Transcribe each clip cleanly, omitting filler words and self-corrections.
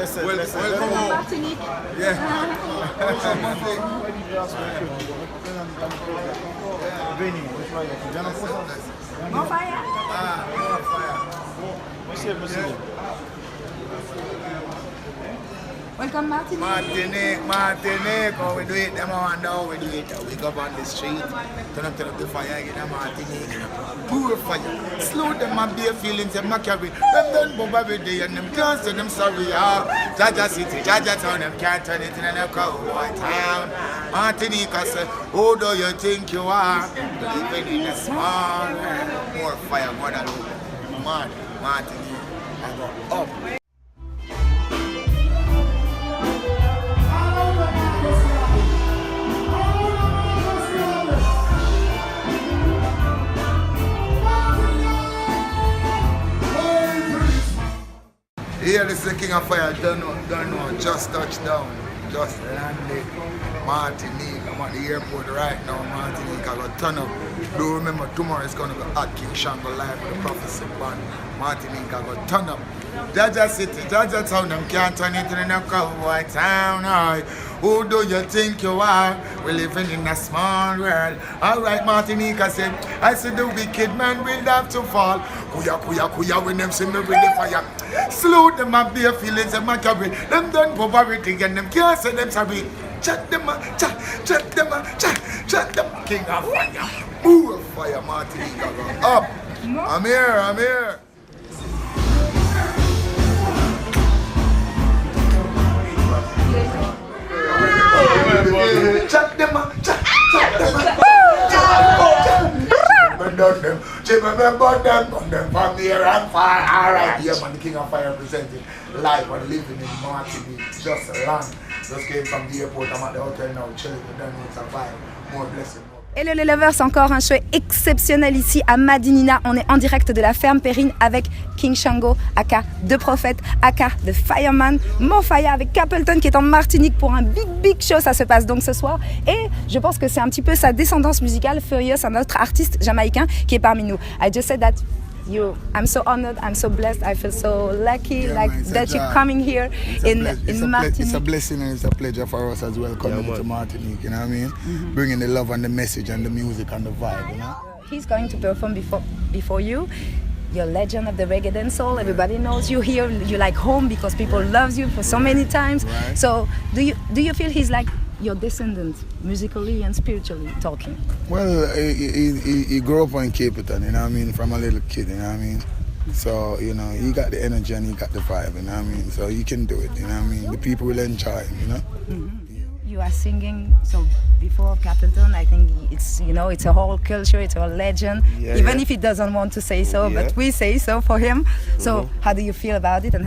Welcome home. Martinique. Yeah. More fire. Welcome Martinique. Martinique, how we do it, them on now we do it. We go on the street, turn up the fire, get them Martinique, pour fire. Slow them and bare feelings, them not carry. Them done bomb every day and them can't say them sorry. Jaja City, Jaja Town, them can't turn it in a cowboy town. Martinique, I say, who do you think you are? Living in a small world. More fire, more than man, Martinique, I go up. Here this is the King of Fire, don't know, just touched down, just landed. Martinique, I'm at the airport right now, Martinique, I got turn up. Do remember tomorrow is gonna be at King Shango live with the Prophecy Band. Martinique, I got turn up. Jaja City, Jaja Town, them can't turn it in a cowboy town. Right. Who do you think you are? We're living in a small world. Alright, Martinique, I said the wicked man will have to fall. Kuya, kuya, kuya, when them see me with the fire. Slow them and bare feelings, them a carry. Them done poverty and them can't say them sorry. Chat them, chat them, chat them. King of Fire. Ooh, fire, Martinique, I go up. I'm here. Chat them. Burn them from here and far. Alright, yeah, man, the King of Fire presenting live and living in Martinique. Just land. Just came from the airport. I'm at the hotel now, chilling with them. It's a vibe. More blessing. Hello les lovers, encore un show exceptionnel ici à Madinina. On est en direct de la Ferme Perrine avec King Shango, aka The Prophet, aka The Fireman, Mofaya avec Capleton qui est en Martinique pour un big show. Ça se passe donc ce soir et je pense que c'est un petit peu sa descendance musicale. Ffurious, un autre artiste jamaïcain qui est parmi nous. I just said that I'm so honored, I'm so blessed, I feel so lucky that you're coming here in Martinique. It's a blessing and it's a pleasure for us as well coming to Martinique, you know what I mean? Mm-hmm. Bringing the love and the message and the music and the vibe, you know? He's going to perform before you. You're a legend of the reggae dancehall. Everybody knows you here. You're like home because people love you for so many times. Right. So do you feel he's like your descendant, musically and spiritually talking? Well, he grew up on Capleton, you know what I mean, from a little kid, you know what I mean? So, you know, he got the energy and he got the vibe, you know what I mean? So he can do it, you know what I mean? The people will enjoy him, you know? Mm-hmm. You are singing, so before Capleton, I think it's, you know, it's a whole culture, it's a legend, even if he doesn't want to say so, but we say so for him. So how do you feel about it and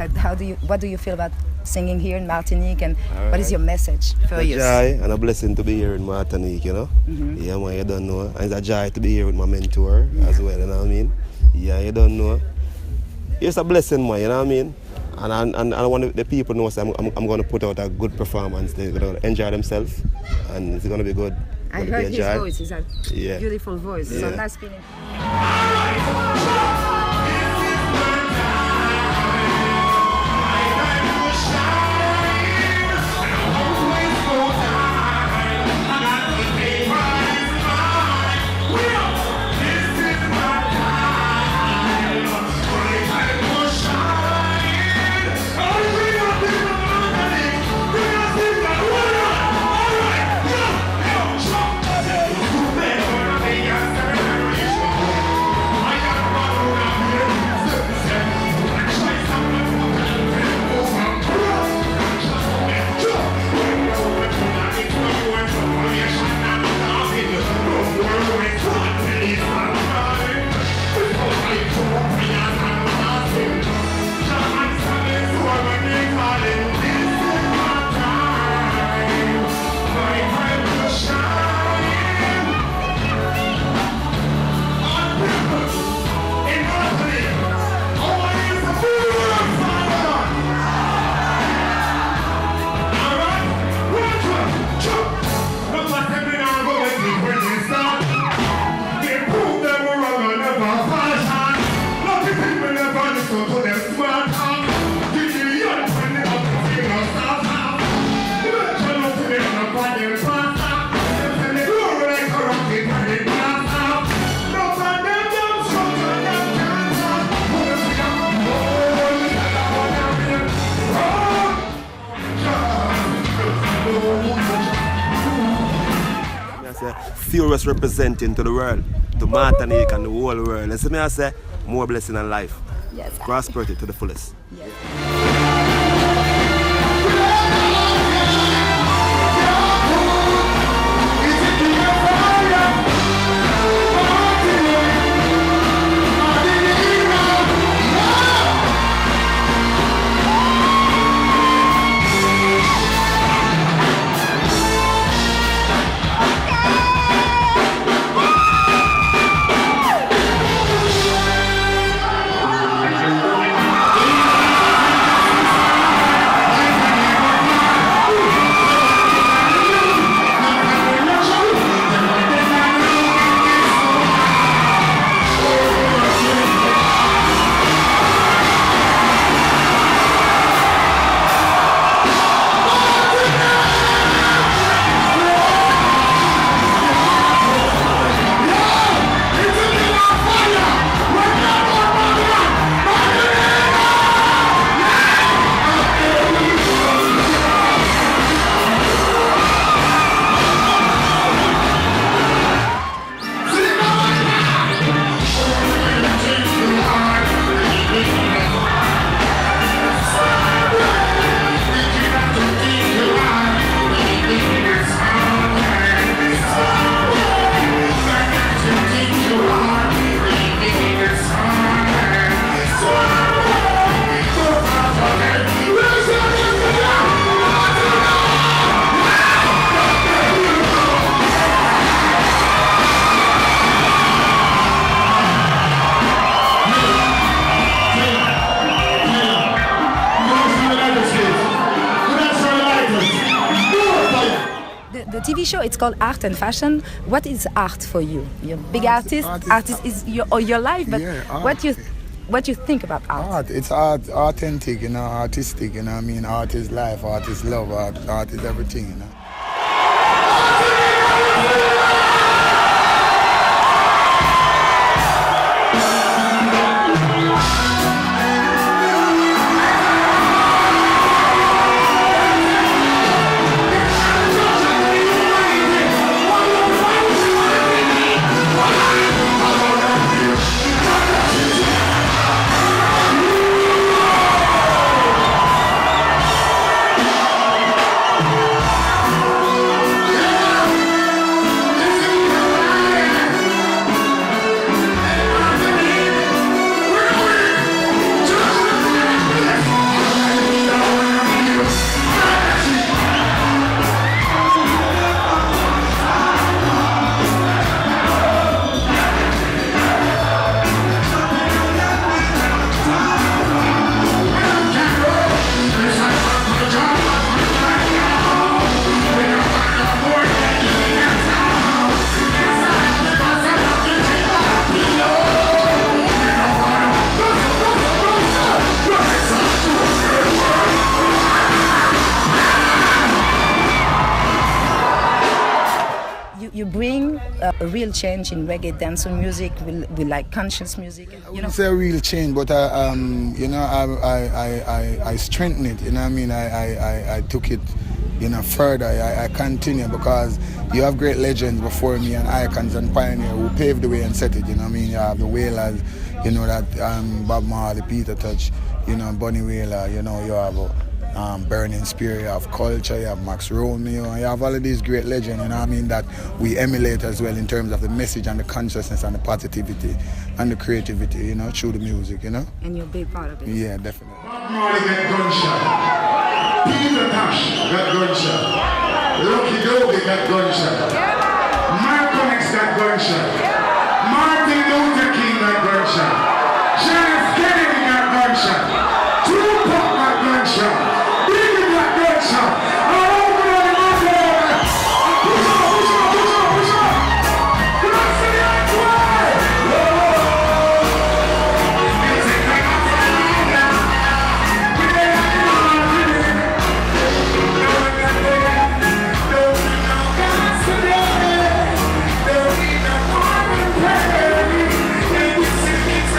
what do you feel about singing here in Martinique and what is your message for you? It's a joy and a blessing to be here in Martinique, you know? Mm-hmm. Yeah, man, you don't know. And it's a joy to be here with my mentor as well, you know what I mean? Yeah, you don't know. It's a blessing, man, you know what I mean? And I want the people to know so I'm going to put out a good performance. They're going to enjoy themselves and it's going to be good. I heard his voice, it's a beautiful voice, so nice feeling. Ffurious representing to the world, to Martinique and the whole world. And so me I say, more blessing in life. Yes. Prosperity to the fullest. Yes. The TV show, it's called Art and Fashion. What is art for you? You're a big artist. Artist is your life, but yeah, what you think about art? It's art, authentic, artistic, I mean, art is life, art is love, art is everything, You bring a real change in reggae dancehall music, with like conscious music. I wouldn't say a real change, but I strengthen it. I mean, I took it, further. I continue because you have great legends before me and icons and pioneers who paved the way and set it. You have the Wailers, that Bob Marley, Peter Touch, Bunny Wailer. You have Burning Spear, you have Culture, you have Max Romeo, you have all of these great legends, that we emulate as well in terms of the message and the consciousness and the positivity and the creativity, through the music, And you're a big part of it. Yeah, definitely. Bob Marley got gunshot. Peter Tosh got gunshot. Lucky Dube got gunshot. Malcolm X got gunshot. Martin Luther King got gunshot. John F. Kennedy got gunshot. Tupac got gunshot. Biggie got gunshot. All over the mother. Push up. Come on, see that way. It's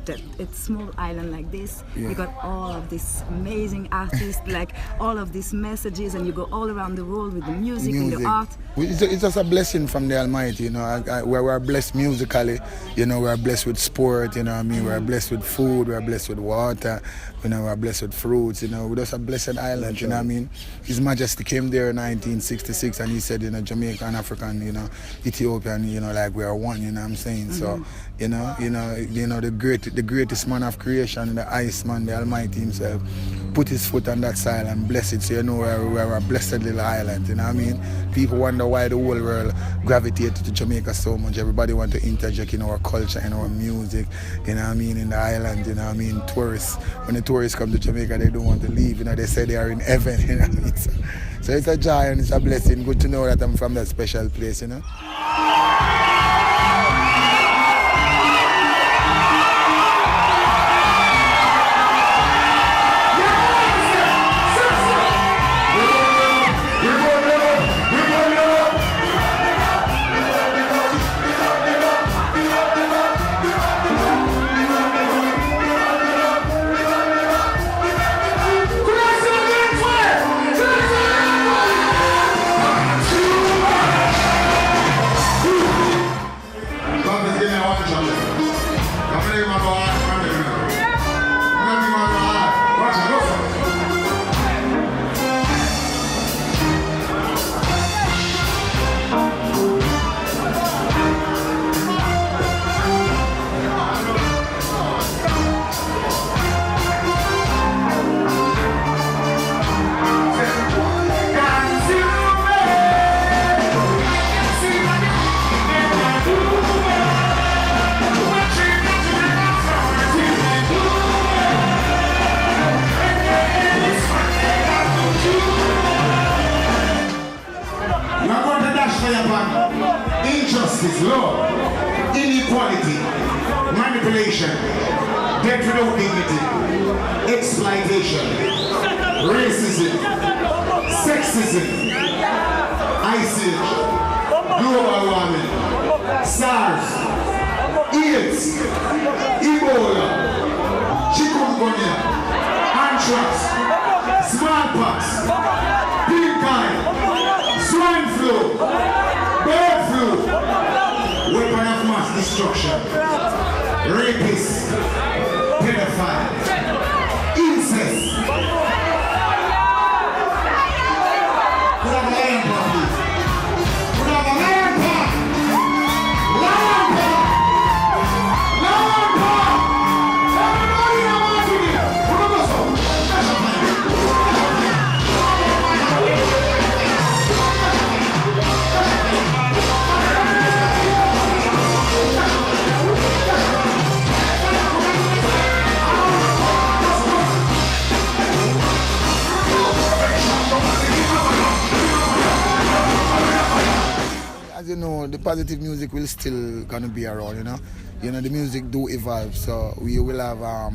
a small island like this, you got all of these amazing artists, like all of these messages, and you go all around the world with the music. And the art. It's just a blessing from the Almighty, you know. We're blessed musically, you know. We're blessed with sport, you know what I mean. We're blessed with food. We're blessed with water, you know. We're blessed with fruits, you know. We're just a blessed island, you know what I mean. His Majesty came there in 1966, and he said, you know, Jamaica and African, you know, Ethiopian, you know, like we are one, you know what I'm saying. So, you know, the greatest man of creation, the Iceman, the Almighty himself, put his foot on that soil and bless it. So you know we're a blessed little island, you know what I mean? People wonder why the whole world gravitated to Jamaica so much. Everybody want to interject in our culture, in our music, you know what I mean, in the island, you know what I mean? Tourists, when the tourists come to Jamaica, they don't want to leave, you know, they say they are in heaven, you know what I mean? So it's a joy and it's a blessing. Good to know that I'm from that special place, you know? Injustice, law, inequality, manipulation, death without dignity, exploitation, racism, sexism, ice age, global warming, SARS, AIDS, Ebola, chikungunya, anthrax, smallpox, pink eye, swine flu, bird flu, weapon of mass destruction, rapists, pedophiles, incest. Could have a lion paw, please. Could have a lion paw. Lion paw. Lion paw. Everybody in Martinique. What about so? As you know, the positive music will still gonna be around, you know. You know, the music do evolve, so we will have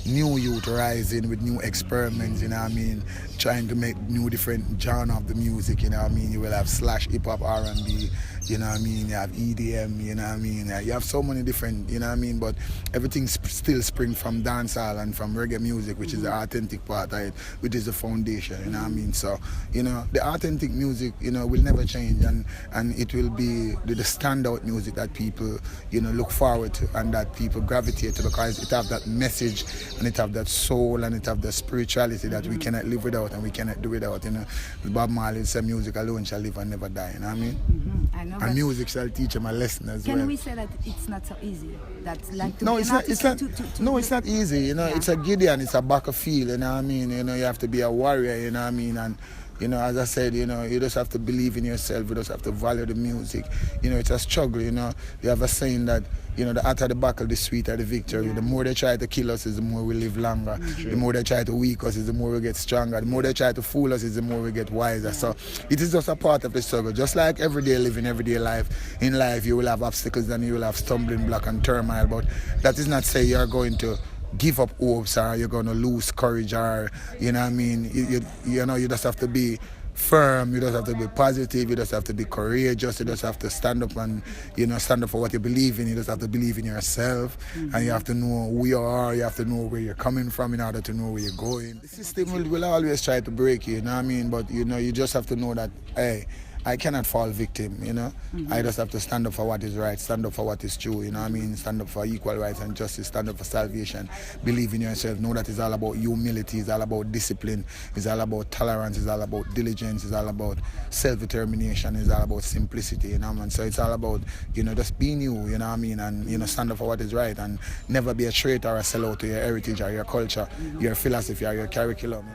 new youth rising with new experiments, you know what I mean, trying to make new different genre of the music, you know what I mean. You will have slash, hip-hop, R&B, you know what I mean, you have EDM, you know what I mean, you have so many different, you know what I mean, but everything still springs from dancehall and from reggae music, which is the authentic part of it, which is the foundation, you know what I mean. So, you know, the authentic music, you know, will never change, and it will be the standout music that people, you know, look forward to and that people gravitate to, because it have that message and it have that soul and it have the spirituality that we cannot live without and we cannot do without, you know. Bob Marley said music alone shall live and never die, you know what I mean? I know. And music shall teach him a lesson as well. Can we say that it's not so easy? That's like no, it's not. It's not easy. You know, yeah. It's a Gideon. It's a back of field. You know what I mean? You know, you have to be a warrior. You know what I mean? And you know, as I said, you know, you just have to believe in yourself. You just have to value the music. You know, it's a struggle. You know, you have a saying that, you know, the hotter the battle, the sweeter the victory. Yeah. The more they try to kill us, is the more we live longer. The more they try to weak us, is the more we get stronger. The more they try to fool us, is the more we get wiser. Yeah. So it is just a part of the struggle. Just like everyday living, everyday life. In life, you will have obstacles and you will have stumbling block and turmoil. But that is not say you are going to give up hopes or you're going to lose courage or, you know what I mean, you know, you just have to be firm, you just have to be positive, you just have to be courageous, you just have to stand up and, stand up for what you believe in, you just have to believe in yourself, and you have to know who you are, you have to know where you're coming from in order to know where you're going. The system will always try to break you, but, you just have to know that, hey, I cannot fall victim, I just have to stand up for what is right, stand up for what is true, stand up for equal rights and justice, stand up for salvation, believe in yourself, know that it's all about humility, it's all about discipline, it's all about tolerance, it's all about diligence, it's all about self-determination, it's all about simplicity, so it's all about, just being you, and, stand up for what is right and never be a traitor or a sellout to your heritage or your culture, your philosophy or your curriculum.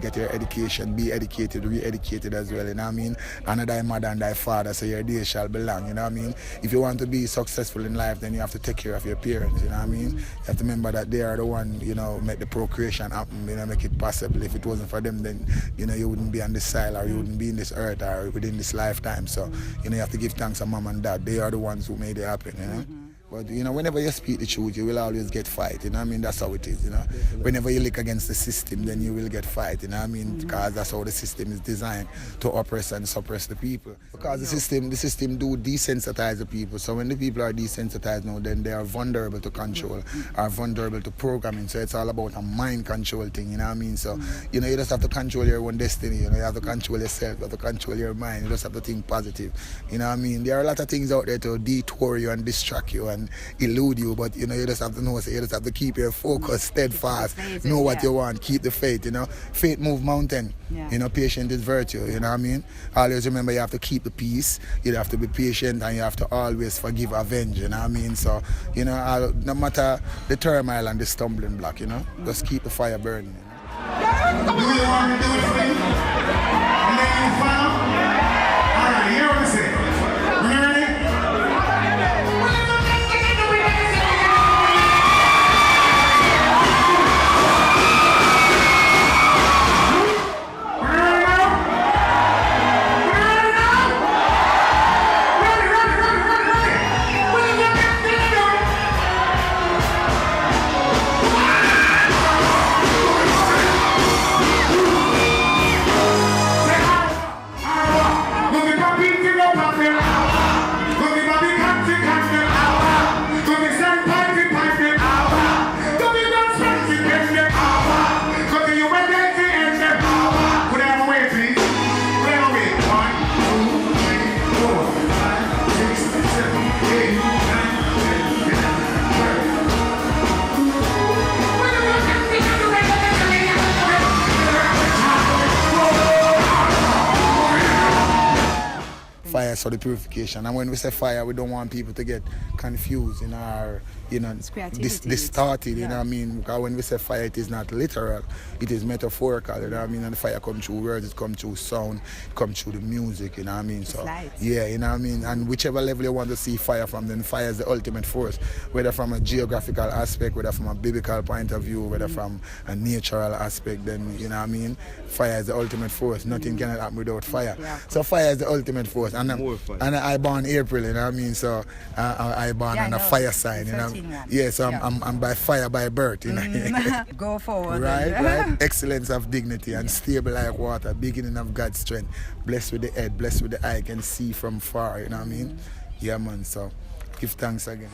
Get your education, be educated, re-educated as well, Honor thy mother and thy father, so your day shall be long, If you want to be successful in life, then you have to take care of your parents, You have to remember that they are the one, make the procreation happen, make it possible. If it wasn't for them, then, you wouldn't be on this side, or you wouldn't be in this earth, or within this lifetime. So, you have to give thanks to mom and dad. They are the ones who made it happen, But, whenever you speak the truth, you will always get fight, That's how it is, Whenever you look against the system, then you will get fight, Because that's how the system is designed, to oppress and suppress the people. Because the system do desensitize the people. So when the people are desensitized now, then they are vulnerable to control, are vulnerable to programming. So it's all about a mind control thing, So, you just have to control your own destiny, You have to control yourself, you have to control your mind. You just have to think positive, There are a lot of things out there to detour you and distract you and elude you, but you just have to know, so you just have to keep your focus steadfast, know what you want, keep the faith, faith move mountain, patient is virtue, always remember you have to keep the peace, you have to be patient, and you have to always forgive, avenge, so no matter the turmoil and the stumbling block, just keep the fire burning. you want me to do it for you? And then you follow? Alright, hear what I say. You ready? Fire, so the purification. And when we say fire, we don't want people to get confused in our, distorted, you know what I mean? Because when we say fire, it is not literal, it is metaphorical, you know what I mean? And the fire comes through words, it comes through sound, it comes through the music, you know what I mean? So, yeah, you know what I mean? And whichever level you want to see fire from, then fire is the ultimate force, whether from a geographical aspect, whether from a biblical point of view, whether from a natural aspect, then, you know what I mean? Fire is the ultimate force. Nothing can happen without fire. Yeah. So fire is the ultimate force. And I born April, you know what I mean? So I born on a fire sign, you know. Yeah, so I'm by fire by birth, you know. Go forward. Right. Excellence of dignity and stable like water, beginning of God's strength. Blessed with the head, blessed with the eye, can see from far, you know what I mean? Yeah, man, so give thanks again.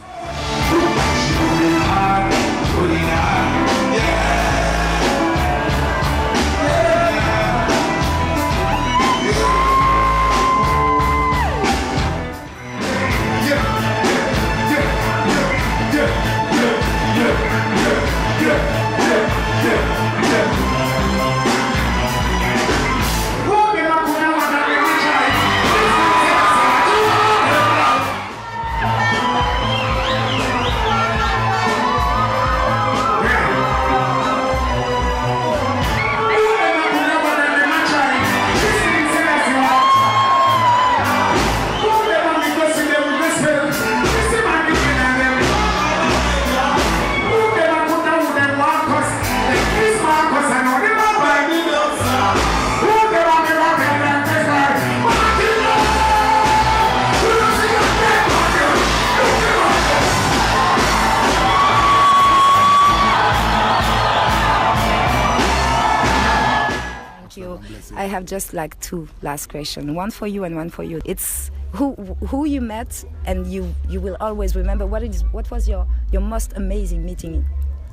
I have just like two last questions, one for you and one for you. It's who you met and you will always remember. What was your most amazing meeting?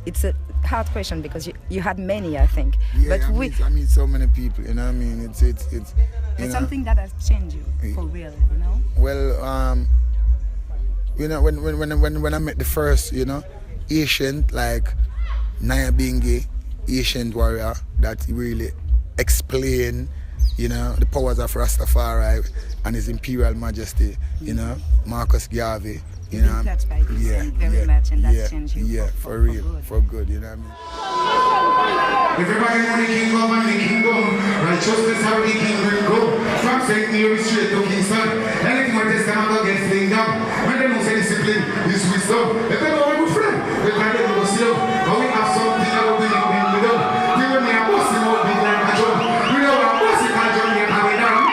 It's a hard question because you had many, I think. Yeah, but I meet so many people, you know what I mean? It's something that has changed you for real, you know? Well, when I met the first, Asian, like Naya Bingi, Asian warrior, that really explain, the powers of Rastafari and His Imperial Majesty, Marcus Garvey, You've been touched by this very much, and that's changed you. Yeah, for real, good. For good, you know what I mean? Everybody know the kingdom and the kingdom. Righteousness how the kingdom go. From St. Mary straight to Kingston. Anything what this time go get flinged up. When they don't say discipline, is wisdom. If they know what we friend, we can let them go see up. But we have something that we will bring with them. We will make a bossy more big than a job. We know a bossy can join the coming down.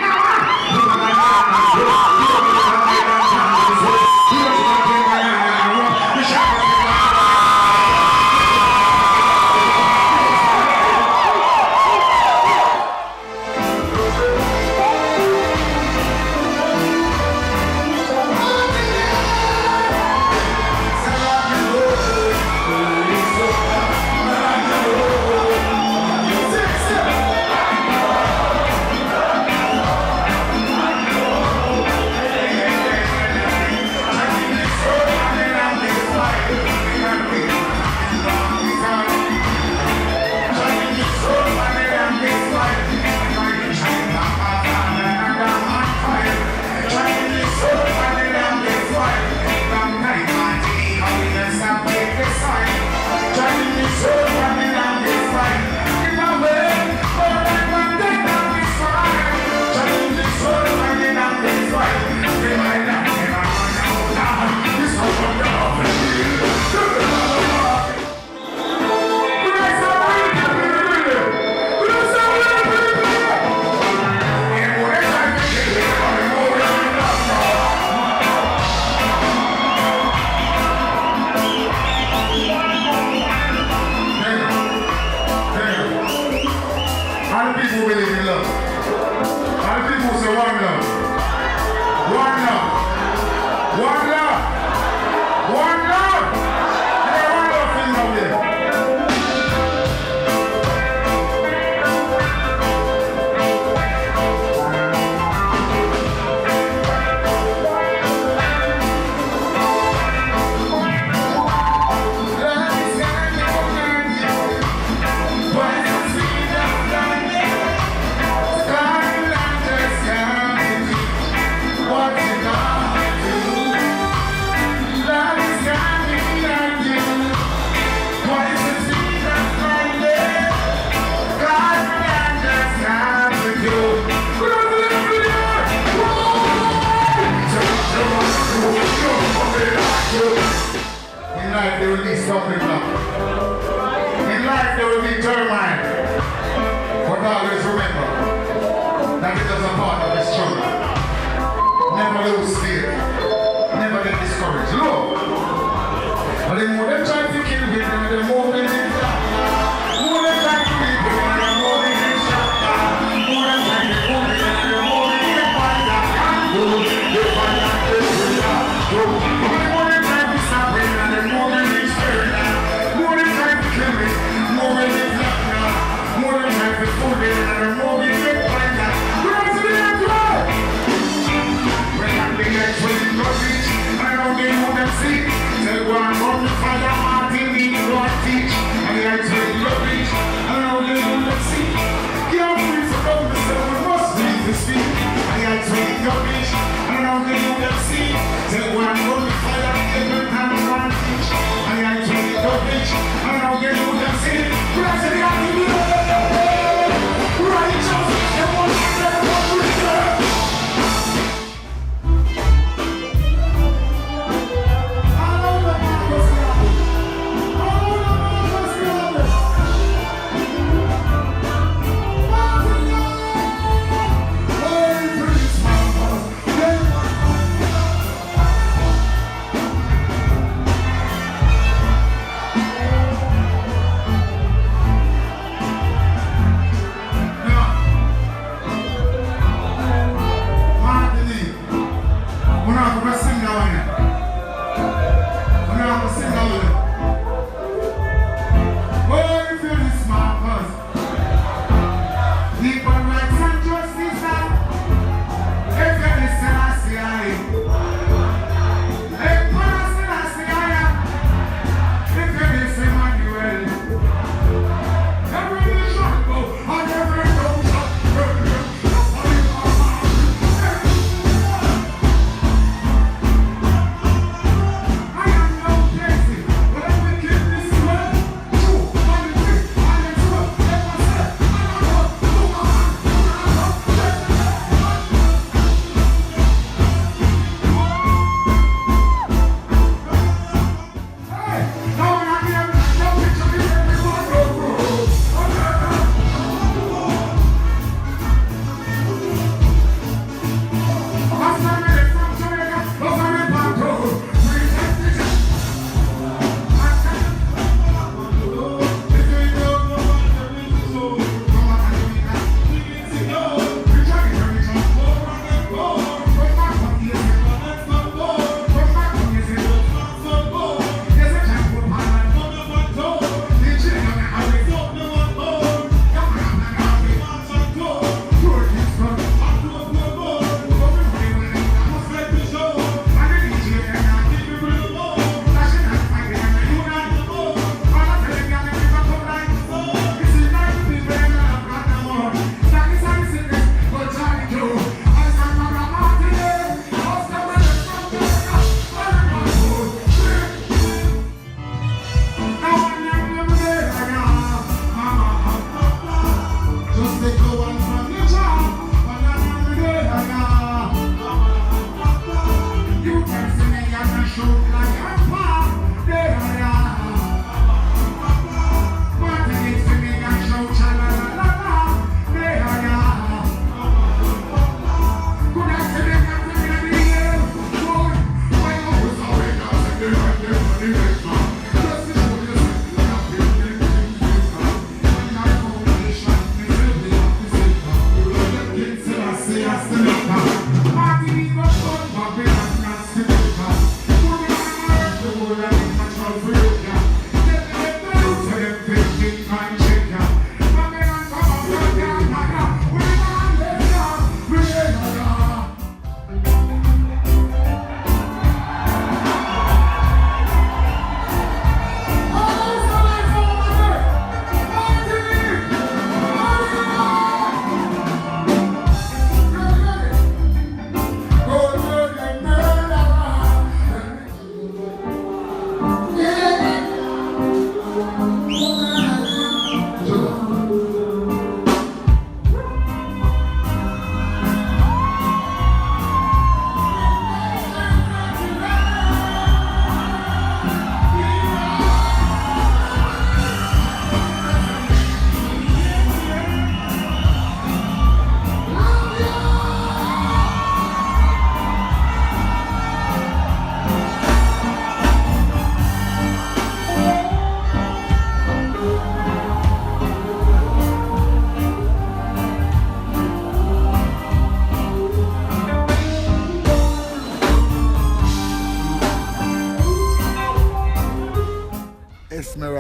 All the people believe in love. All the people say one love. One love. One love. One love. There are one love things out there. In life there will be stumbling block. In life there will be turmoil. But always remember that it is a part of the struggle. Never lose faith. Never get discouraged. Look. But the more they try to kill me, the more they get shot. The more they try to kill me, the more they get shot. The more they try to kill me, the more they get find out. They find out they will not. The more they try to stop me, the more they get scared. The more they try to kill me, the more they get locked now. The more they try to fool me, the more they get find out. Rise to the end, when I'm the next when you go reach, I don't get who them see. Tell go and run the fire, Martinique, go and teach. And the next when you go reach, I don't get who them see. Can't free for them, so we must leave the speed. And the next when you go reach, I don't get who them see. Tell go and run the fire, every time go and teach. And the next when you go reach, I don't get who them see. Rise to the end, righteous, and one step, one return.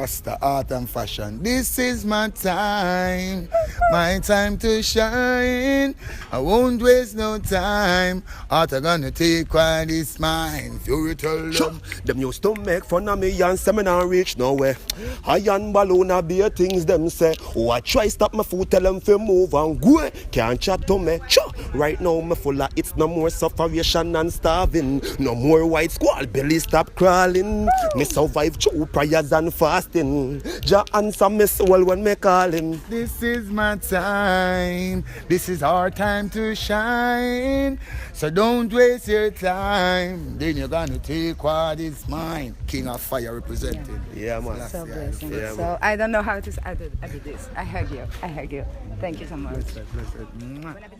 Rasta, art and fashion. This is my time to shine. I won't waste no time. Art are gonna take what is mine. Fury tell them. Them used to make fun of me and say me not reach nowhere. I and balloon a be things them say. Oh, I try stop my foot, tell them to move and go. Can't chat to me. Right now me full of it's no more sufferation and starving. No more white squall, belly stop crawling. Me survive through prayers and fasting. Jah answer me soul when me call him. This is my time. This is our time to shine. So don't waste your time. Then you're gonna take what is mine. King of Fire represented. Yeah, man. So Yeah, blessing. yeah, So I don't know how to I did this. I hug you. Thank you so much. Blessed.